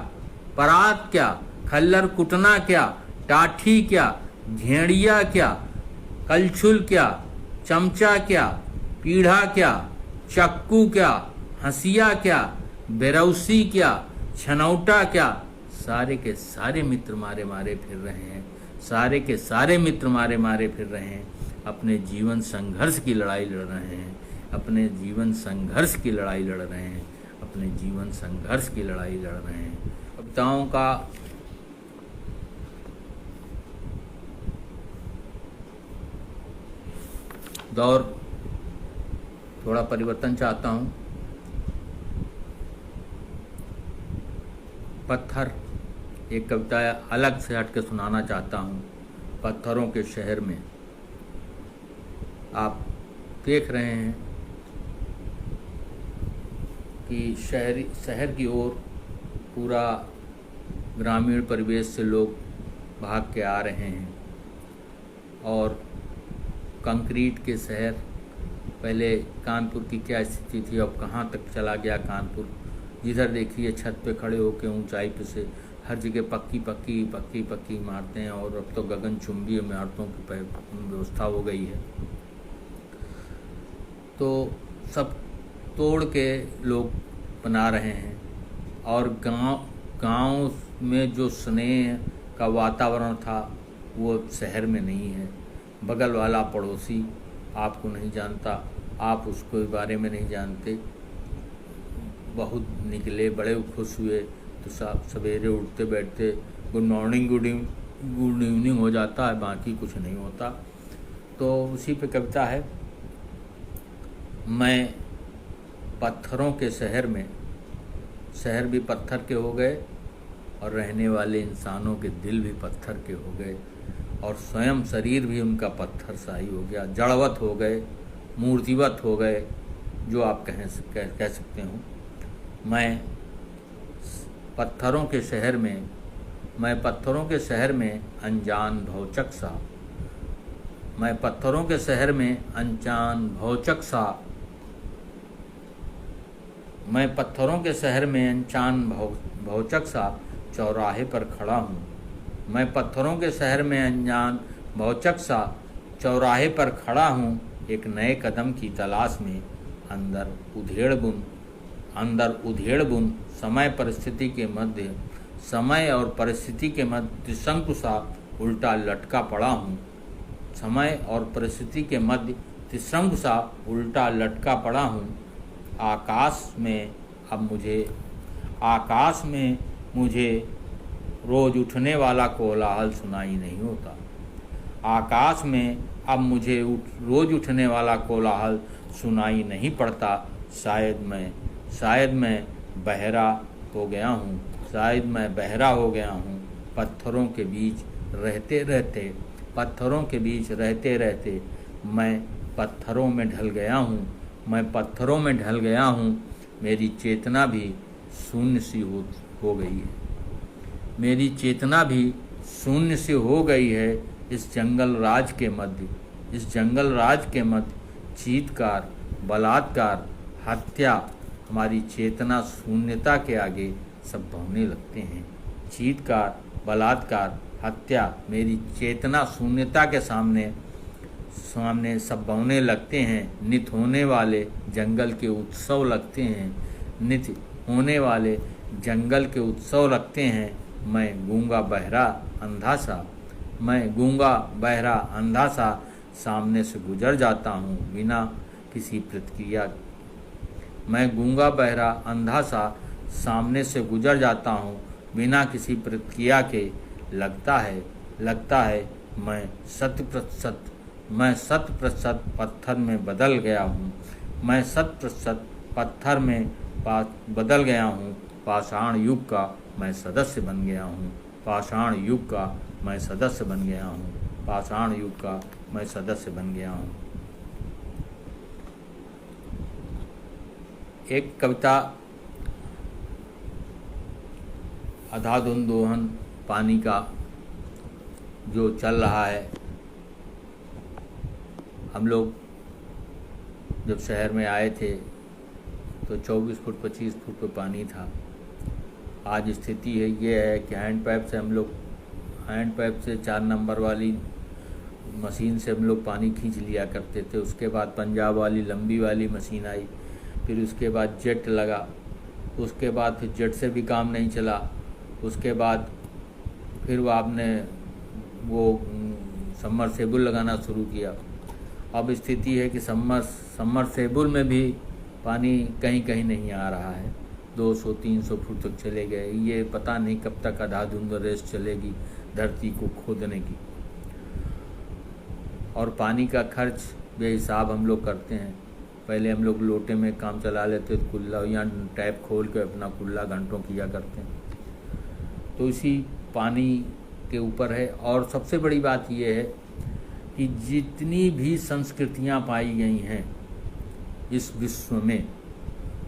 परात क्या, खल्लर कुटना क्या, टाठी क्या, घेड़िया क्या, कलछुल क्या, चमचा क्या, पीढ़ा क्या, चक्कू क्या, हंसिया क्या, बेरौसी क्या, छनौटा क्या। सारे के सारे मित्र मारे मारे फिर रहे हैं, सारे के सारे मित्र मारे मारे फिर रहे हैं। अपने जीवन संघर्ष की लड़ाई लड़ रहे हैं, अपने जीवन संघर्ष की लड़ाई लड़ रहे हैं, अपने जीवन संघर्ष की लड़ाई लड़ रहे हैं। कविताओं का दौर थोड़ा परिवर्तन चाहता हूँ। पत्थर, एक कविता अलग से हट के सुनाना चाहता हूँ। पत्थरों के शहर में आप देख रहे हैं कि शहर की ओर पूरा ग्रामीण परिवेश से लोग भाग के आ रहे हैं और कंक्रीट के शहर, पहले कानपुर की क्या स्थिति थी, अब कहाँ तक चला गया कानपुर। जिधर देखिए छत पे खड़े होकर ऊंचाई पे से हर जगह पक्की इमारतें हैं और अब तो गगनचुंबी इमारतों की व्यवस्था हो गई है। तो सब तोड़ के लोग बना रहे हैं और गांव में जो स्नेह का वातावरण था वो शहर में नहीं है। बगल वाला पड़ोसी आपको नहीं जानता, आप उसके बारे में नहीं जानते। बहुत निकले, बड़े खुश हुए तो सवेरे उठते बैठते गुड मॉर्निंग गुड इवनिंग हो जाता है, बाकी कुछ नहीं होता। तो उसी पे कविता है। मैं पत्थरों के शहर में, शहर भी पत्थर के हो गए और रहने वाले इंसानों के दिल भी पत्थर के हो गए और स्वयं शरीर भी उनका पत्थर सा ही हो गया, जड़वत हो गए, मूर्तिवत हो गए, जो आप कह सकते हो। मैं पत्थरों के शहर में अनजान भौचक सा, मैं पत्थरों के शहर में अनजान भौचक सा, मैं पत्थरों के शहर में अनजान भौचक सा चौराहे पर खड़ा हूँ। मैं पत्थरों के शहर में अनजान भौचक सा चौराहे पर खड़ा हूँ, एक नए कदम की तलाश में। अंदर उधेड़ बुन समय और परिस्थिति के मध्य त्रिशंकु सा उल्टा लटका पड़ा हूँ। समय और परिस्थिति के मध्य त्रिशंकु सा उल्टा लटका पड़ा हूँ। आकाश में मुझे रोज उठने वाला कोलाहल सुनाई नहीं होता। आकाश में अब मुझे रोज उठने वाला कोलाहल सुनाई नहीं पड़ता। शायद मैं बहरा हो गया हूँ, शायद मैं बहरा हो गया हूँ। पत्थरों के बीच रहते रहते मैं पत्थरों में ढल गया हूँ। मेरी चेतना भी शून्य सी हो गई है। मेरी चेतना भी शून्य सी हो गई है। इस जंगल राज के मध्य चीत्कार, बलात्कार, हत्या, हमारी चेतना शून्यता के आगे सब भौंकने लगते हैं। चीत्कार, बलात्कार, हत्या, मेरी चेतना शून्यता के सामने सब भौंकने लगते हैं। नित होने वाले जंगल के उत्सव लगते हैं। मैं गूंगा, बहरा, अंधा सा मैं गूंगा बहरा अंधा सा सामने से गुजर जाता हूँ बिना किसी प्रतिक्रिया। मैं गूंगा बहरा अंधा सा सामने से गुजर जाता हूँ बिना किसी प्रतिक्रिया के। लगता है मैं 100% पत्थर में बदल गया हूँ। मैं 100% पत्थर में बदल गया हूँ। पाषाण युग का मैं सदस्य बन गया हूँ। पाषाण युग का मैं सदस्य बन गया हूँ। पाषाण युग का मैं सदस्य बन गया हूँ। एक कविता अंधाधुंध दोहन पानी का जो चल रहा है। हम लोग जब शहर में आए थे तो 24 फुट 25 फुट पे पानी था। आज स्थिति है ये है कि हैंडपाइप से 4 नंबर वाली मशीन से हम लोग पानी खींच लिया करते थे। उसके बाद पंजाब वाली लंबी वाली मशीन आई, फिर उसके बाद जेट लगा, उसके बाद फिर जेट से भी काम नहीं चला। उसके बाद फिर वो आपने सबमर्सिबल लगाना शुरू किया। अब स्थिति है कि सबमर्सिबल में भी पानी कहीं कहीं नहीं आ रहा है। 200-300 फुट तक चले गए। ये पता नहीं कब तक अंधाधुंध रेस चलेगी धरती को खोदने की। और पानी का खर्च बेहिसाब हम लोग करते हैं। पहले हम लोग लोटे में काम चला लेते थे, कुल्ला या टैप खोल के अपना कुल्ला घंटों किया करते हैं। तो इसी पानी के ऊपर है। और सबसे बड़ी बात यह है कि जितनी भी संस्कृतियां पाई गई हैं इस विश्व में,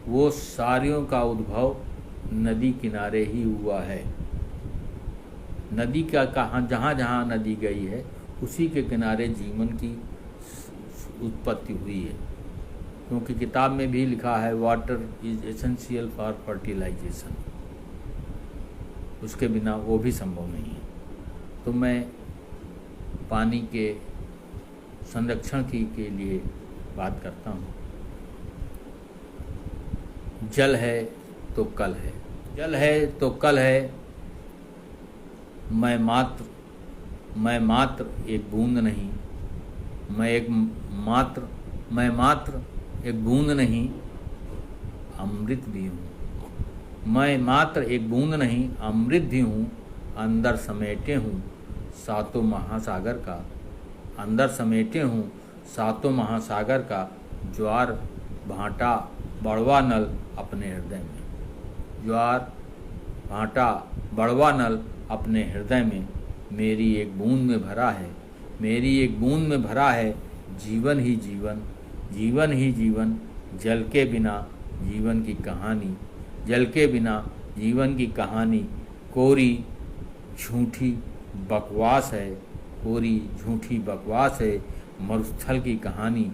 वो सारियों का उद्भव नदी किनारे ही हुआ है। नदी का जहाँ जहाँ नदी गई है उसी के किनारे जीवन की उत्पत्ति हुई है। क्योंकि किताब में भी लिखा है water is essential for fertilization, उसके बिना वो भी संभव नहीं है। तो मैं पानी के संरक्षण के लिए बात करता हूँ। जल है तो कल है, जल है तो कल है। मैं मात्र एक बूंद नहीं, मैं मात्र एक बूंद नहीं, अमृत भी हूँ। मैं मात्र एक बूंद नहीं, अमृत भी हूँ। अंदर समेटे हूँ सातों महासागर का, अंदर समेटे हूँ सातों महासागर का। ज्वार भाटा बड़वा नल अपने हृदय में, ज्वार भाटा बड़वा नल अपने हृदय में। मेरी एक बूंद में भरा है, मेरी एक बूंद में भरा है जीवन ही जीवन, जीवन ही जीवन। जल के बिना जीवन की कहानी, जल के बिना जीवन की कहानी कोरी झूठी बकवास है, कोरी झूठी बकवास है। मरुस्थल की कहानी,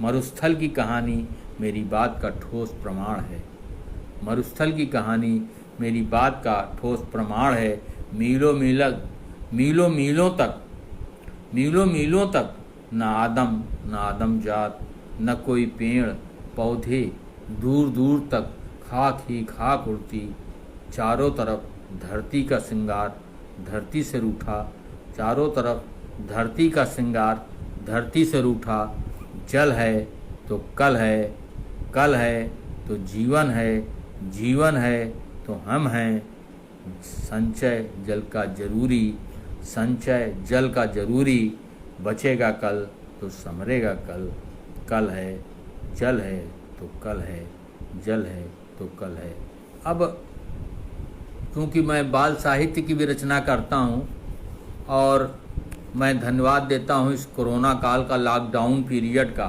मरुस्थल की कहानी मेरी बात का ठोस प्रमाण है, मरुस्थल की कहानी मेरी बात का ठोस प्रमाण है। मीलों मीलों तक न आदम जात, न कोई पेड़ पौधे, दूर दूर तक खाक ही खाक उड़ती। चारों तरफ धरती का श्रृंगार धरती से रूठा, चारों तरफ धरती का श्रृंगार धरती से रूठा। जल है तो कल है, कल है तो जीवन है, जीवन है तो हम हैं। संचय जल का जरूरी, संचय जल का जरूरी। बचेगा कल तो संवरेगा कल, कल है जल है तो कल है, जल है तो कल है। अब क्योंकि मैं बाल साहित्य की भी रचना करता हूँ और मैं धन्यवाद देता हूँ इस कोरोना काल का, लॉकडाउन पीरियड का,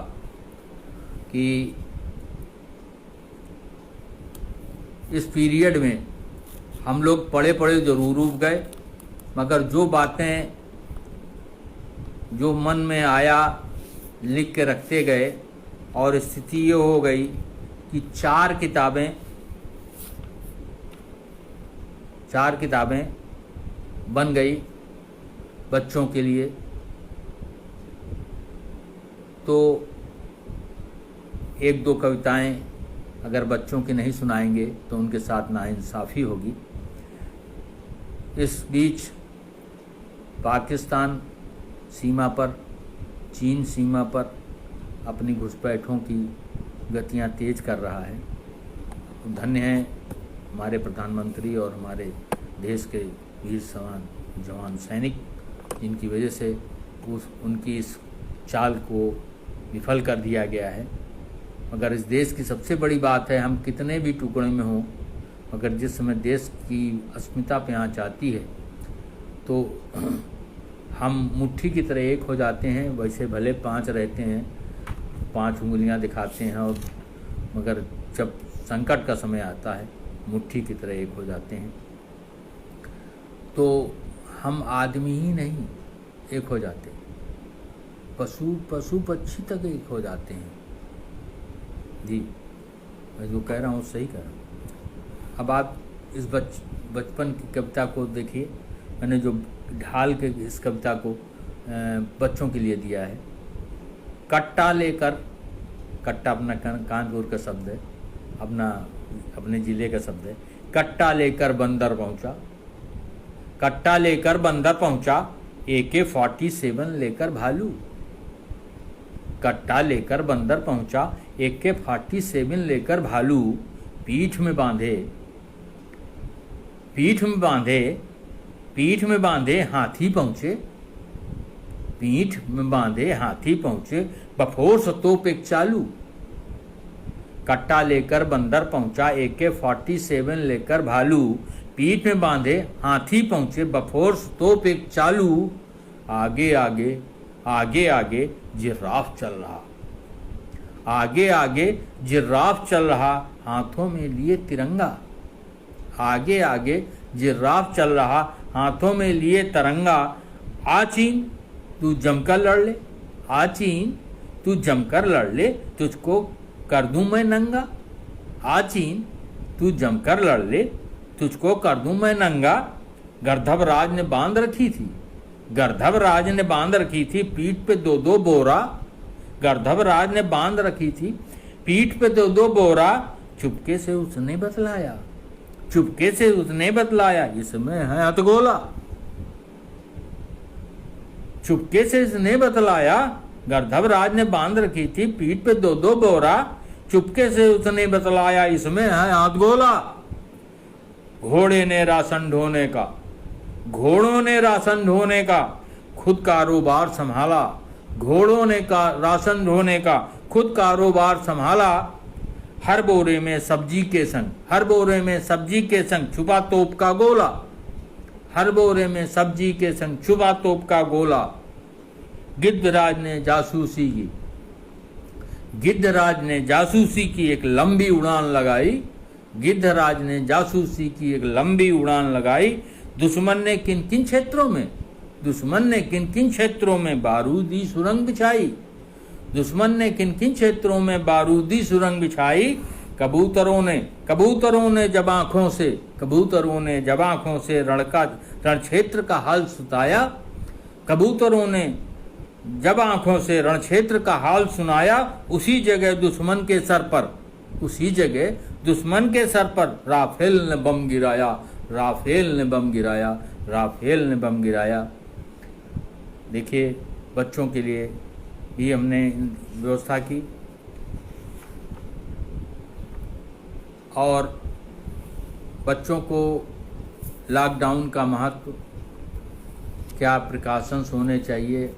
कि इस पीरियड में हम लोग पढ़े जरूर उब गए, मगर जो बातें जो मन में आया लिख के रखते गए। और स्थिति ये हो गई कि 4 किताबें बन गई बच्चों के लिए। तो 1-2 कविताएं अगर बच्चों की नहीं सुनाएंगे तो उनके साथ नाइंसाफ़ी होगी। इस बीच पाकिस्तान सीमा पर, चीन सीमा पर अपनी घुसपैठों की गतियां तेज कर रहा है। धन्य है हमारे प्रधानमंत्री और हमारे देश के वीर जवान सैनिक, जिनकी वजह से उनकी इस चाल को विफल कर दिया गया है। मगर इस देश की सबसे बड़ी बात है, हम कितने भी टुकड़े में हों, मगर जिस समय देश की अस्मिता पे आँच आती है तो हम मुट्ठी की तरह एक हो जाते हैं। वैसे भले 5 रहते हैं, 5 उंगलियां दिखाते हैं, और मगर जब संकट का समय आता है मुट्ठी की तरह एक हो जाते हैं। तो हम आदमी ही नहीं एक हो जाते, पशु पक्षी तक एक हो जाते हैं। जी, मैं जो कह रहा हूँ सही कह रहा हूँ। अब आप इस बचपन की कविता को देखिए, मैंने जो ढाल के इस कविता को बच्चों के लिए दिया है। कट्टा लेकर, कट्टा अपना कानपुर का शब्द है, अपने ज़िले का शब्द है। कट्टा लेकर बंदर पहुंचा, कट्टा लेकर बंदर पहुंचा, AK-47 लेकर भालू। कट्टा लेकर बंदर पहुंचा, AK-47 लेकर भालू। पीठ में बांधे हाथी पहुंचे, पीठ में बांधे हाथी पहुंचे, बफोर्स तोप एक चालू। कट्टा लेकर बंदर पहुंचा, AK-47 लेकर भालू। पीठ में बांधे हाथी पहुंचे, बफोर्स तोप एक चालू। आगे आगे जिराफ चल रहा, आगे आगे जिराफ चल रहा, हाथों में लिए तिरंगा। आगे आगे जिराफ चल रहा, हाथों में लिए तिरंगा। आ चीन तू जमकर लड़ ले, आ चीन तू जमकर लड़ ले, तुझको कर दूं मैं नंगा। आ चीन तू जमकर लड़ ले, तुझको कर दूं मैं नंगा। गर्दभराज ने बांध रखी थी, गर्दभराज ने बांध रखी थी पीठ पे 2-2 बोरा। गर्दभराज ने बांध रखी थी पीठ पे 2-2 बोरा। चुपके से उसने बतलाया, चुपके से उसने बतलाया, इसमें है हथगोला। चुपके से इसने बतलाया, गर्दभराज ने बांध रखी थी पीठ पे 2-2 बोरा। चुपके से उसने बतलाया, इसमें है हथगोला। घोड़े ने राशन ढोने का, घोड़ों ने राशन ढोने का खुद कारोबार संभाला। घोड़ों ने का राशन ढोने का खुद कारोबार संभाला। हर बोरे में सब्जी के संग, हर बोरे में सब्जी के संग छुपा तोप का गोला। हर बोरे में सब्जी के संग छुपा तोप का गोला। गिद्धराज ने जासूसी की, गिद्धराज ने जासूसी की एक लंबी उड़ान लगाई। गिद्धराज ने जासूसी की एक लंबी उड़ान लगाई। दुश्मन ने किन किन क्षेत्रों में, दुश्मन ने किन किन क्षेत्रों में बारूदी सुरंग बिछाई। दुश्मन ने किन किन क्षेत्रों में बारूदी सुरंग बिछाई। कबूतरों ने जब आंखों से, कबूतरों ने जब आंखों से रण क्षेत्र का हाल सुताया। कबूतरों ने जब आंखों से रण क्षेत्र का हाल सुनाया। उसी जगह दुश्मन के सर पर, उसी जगह दुश्मन के सर पर राफेल ने बम गिराया, राफेल ने बम गिराया, राफेल ने बम गिराया। देखिए, बच्चों के लिए भी हमने व्यवस्था की, और बच्चों को लॉकडाउन का महत्व, क्या प्रिकॉशंस होने चाहिए,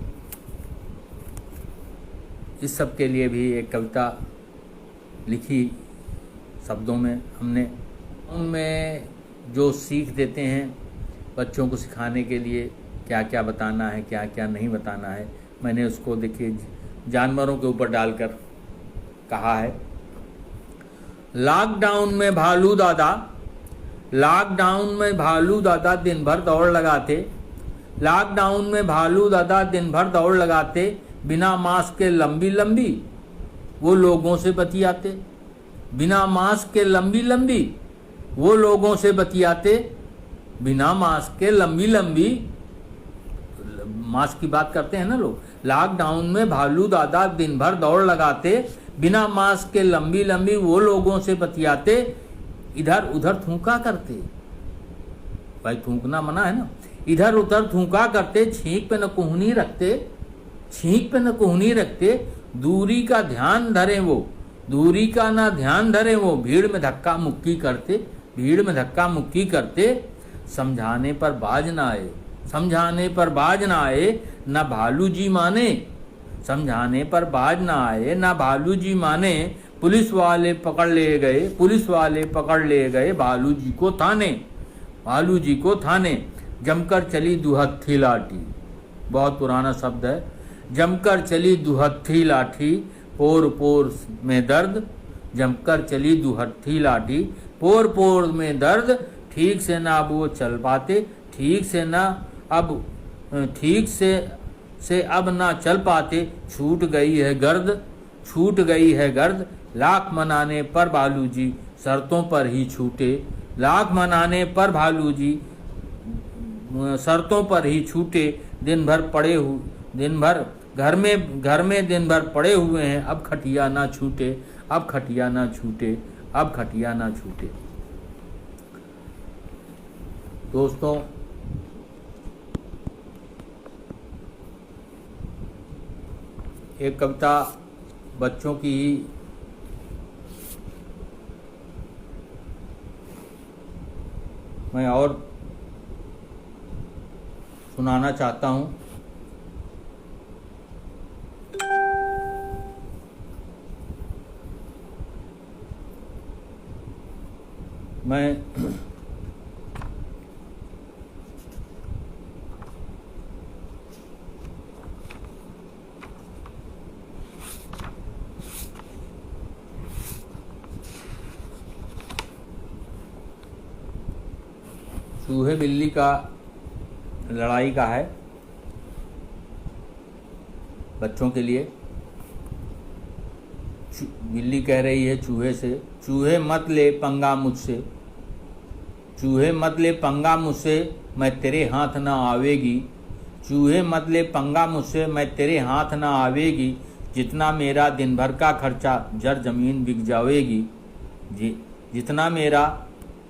इस सब के लिए भी एक कविता लिखी शब्दों में हमने। उनमें जो सीख देते हैं बच्चों को सिखाने के लिए, क्या क्या बताना है, क्या क्या नहीं बताना है, मैंने उसको देखिए जानवरों के ऊपर डालकर कहा है। लॉकडाउन में भालू दादा, लॉकडाउन में भालू दादा दिन भर दौड़ लगाते। लॉकडाउन में भालू दादा दिन भर दौड़ लगाते। बिना मास्क के लंबी लंबी वो लोगों से बतियाते। बिना मास्क के लंबी लंबी वो लोगों से बतियाते। बिना मास्क के लंबी लंबी, मास्क की बात करते हैं ना लोग। लॉकडाउन में भालू दादा दिन भर दौड़ लगाते। बिना मास्क के लंबी लंबी वो लोगों से बतियाते। इधर उधर थूका करते, भाई थूकना मना है ना। इधर उधर थूका करते, छींक पे न कोहनी रखते, छींक पे न कोहनी रखते, दूरी का ध्यान धरे वो, दूरी का ना ध्यान धरे वो, भीड़ में धक्का मुक्की करते, भीड़ में धक्का मुक्की करते, समझाने पर बाज ना आए, समझाने पर बाज ना आए, ना भालू जी माने, समझाने पर बाज ना आए, ना भालू जी माने, पुलिस वाले पकड़ ले गए, पुलिस वाले पकड़ ले गए भालू जी को थाने, भालू जी को थाने। जमकर चली दुहत्थी लाठी, बहुत पुराना शब्द है। जमकर चली दुहत्थी लाठी, पोर पोर में दर्द, जमकर चली दुहत्थी लाठी, पोर पोर में दर्द, ठीक से ना अब वो चल पाते, ठीक से ना अब, ठीक से अब ना चल पाते, छूट गई है गर्द, छूट गई है गर्द, लाख मनाने पर भालू जी शर्तों पर ही छूटे, लाख मनाने पर भालू जी शर्तों पर ही छूटे, दिन भर पड़े हुए, दिन भर घर में दिन भर पड़े हुए हैं, अब खटिया ना छूटे, अब खटिया ना छूटे, अब खटिया ना छूटे। दोस्तों, एक कविता बच्चों की ही मैं और सुनाना चाहता हूँ। मैं चूहे बिल्ली का लड़ाई का है, बच्चों के लिए। बिल्ली कह रही है चूहे से, चूहे मत ले पंगा मुझसे, चूहे मत ले पंगा मुझसे, मैं तेरे हाथ ना आवेगी, चूहे मत ले पंगा मुझसे, मैं तेरे हाथ ना आवेगी, जितना मेरा दिन भर का खर्चा जर जमीन बिक जावेगी, जितना मेरा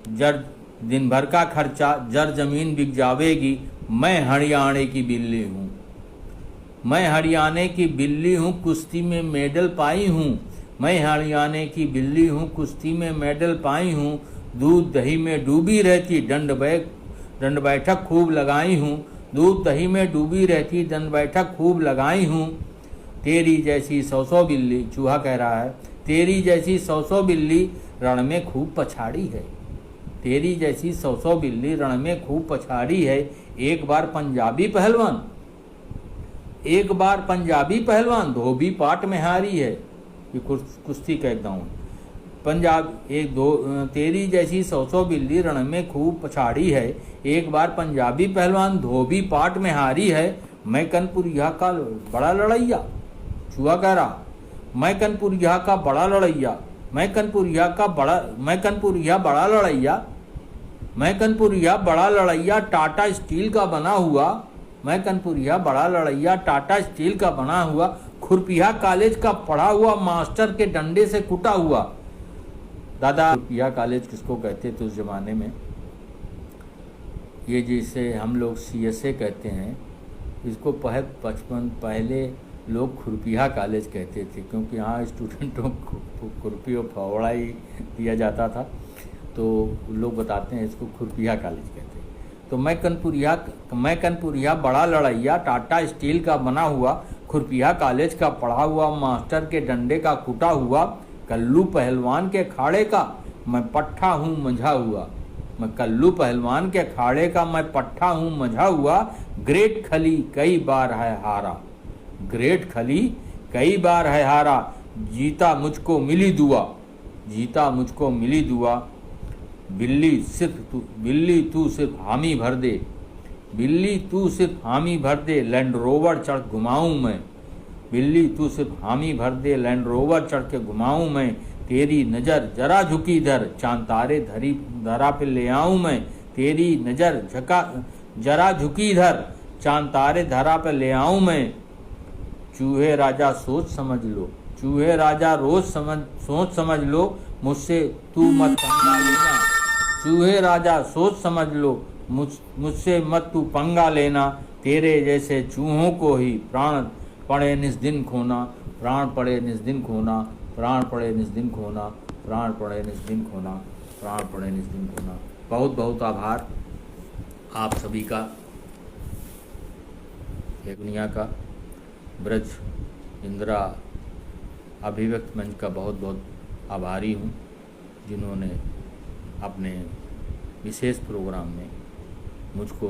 जर दिन भर का खर्चा जर जमीन बिक जावेगी, मैं हरियाणे की बिल्ली हूँ, मैं हरियाणे की बिल्ली हूँ, कुश्ती में मेडल पाई हूँ, मैं हरियाणे की बिल्ली हूँ, कुश्ती में मेडल पाई हूँ, दूध दही में डूबी रहती, दंड बैठक खूब लगाई हूँ, दूध दही में डूबी रहती, दंड बैठक खूब लगाई हूँ, तेरी जैसी 100 बिल्ली, चूहा कह रहा है, तेरी जैसी 100 बिल्ली रण में खूब पछाड़ी है, तेरी जैसी 100 बिल्ली रण में खूब पछाड़ी है, एक बार पंजाबी पहलवान, एक बार पंजाबी पहलवान धोबी पाट में हारी है। ये कुश्ती का एक गाँव, पंजाब एक दो, तेरी जैसी 100 बिल्ली रण में खूब पछाड़ी है, एक बार पंजाबी पहलवान धोबी पाट में हारी है, मैं कनपुरिया का बड़ा लड़ैया, चूहा कह रहा, मैं कनपुरिया का बड़ा लड़ैया, मैं कनपुरिया बड़ा लड़ैया, मैं कनपुरिया बड़ा लड़ैया, टाटा स्टील का बना हुआ, मैं कनपुरिया बड़ा लड़ैया, टाटा स्टील का बना हुआ, खुरपिया कॉलेज का पढ़ा हुआ, मास्टर के डंडे से कुटा हुआ। दादा, खुरपिया कॉलेज किसको कहते थे उस जमाने में? ये जिसे हम लोग CSA कहते हैं, इसको पहले लोग खुरपिया कॉलेज कहते थे, क्योंकि यहाँ स्टूडेंटों को खुरपी और फावड़ा ही दिया जाता था, तो लोग बताते हैं इसको खुरपिया कॉलेज कहते हैं। तो मैं कनपुरिया बड़ा लड़ैया, टाटा स्टील का बना हुआ, खुरपिया कॉलेज का पढ़ा हुआ, मास्टर के डंडे का कुटा हुआ, कल्लू पहलवान के खाड़े का मैं पट्ठा हूँ मंझा हुआ, मैं कल्लू पहलवान के खाड़े का मैं पट्ठा हूँ मंझा हुआ, ग्रेट खली कई बार है हारा, ग्रेट खली कई बार है हारा, जीता मुझको मिली दुआ, जीता मुझको मिली दुआ, बिल्ली तू सिर्फ हामी भर दे, बिल्ली तू सिर्फ हामी भर दे, लैंड रोवर चढ़ घुमाऊं मैं, बिल्ली तू सिर्फ हामी भर दे, लैंड रोवर चढ़ के घुमाऊं मैं, तेरी नज़र जरा झुकी इधर, चांद तारे धरा पे ले आऊं मैं, तेरी नज़र जरा झुकी इधर, चांद तारे धरा पे ले आऊं मैं, चूहे राजा सोच समझ लो, चूहे राजा सोच समझ लो, मुझसे तू मत पंगा लेना, चूहे राजा सोच समझ लो, मुझसे मत तू पंगा लेना, तेरे जैसे चूहों को ही प्राण पड़े निस दिन खोना, प्राण पड़े निस दिन खोना, प्राण पड़े निस दिन खोना, प्राण पड़े निस दिन खोना, प्राण पड़े निस दिन खोना। बहुत बहुत आभार आप सभी का, एक दुनिया का ब्रज इंदिरा अभिव्यक्त मंच का बहुत बहुत आभारी हूँ, जिन्होंने अपने विशेष प्रोग्राम में मुझको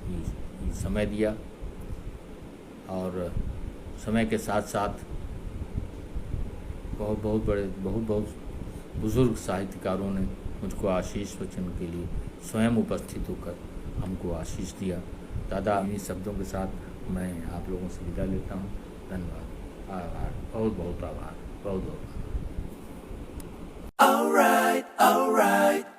ये समय दिया और समय के साथ साथ बहुत बुज़ुर्ग साहित्यकारों ने मुझको आशीष वचन के लिए स्वयं उपस्थित होकर हमको आशीष दिया। दादा, इन्हीं शब्दों के साथ मैं आप लोगों से विदा लेता हूँ। धन्यवाद, आभार, बहुत आभार, बहुत। All right.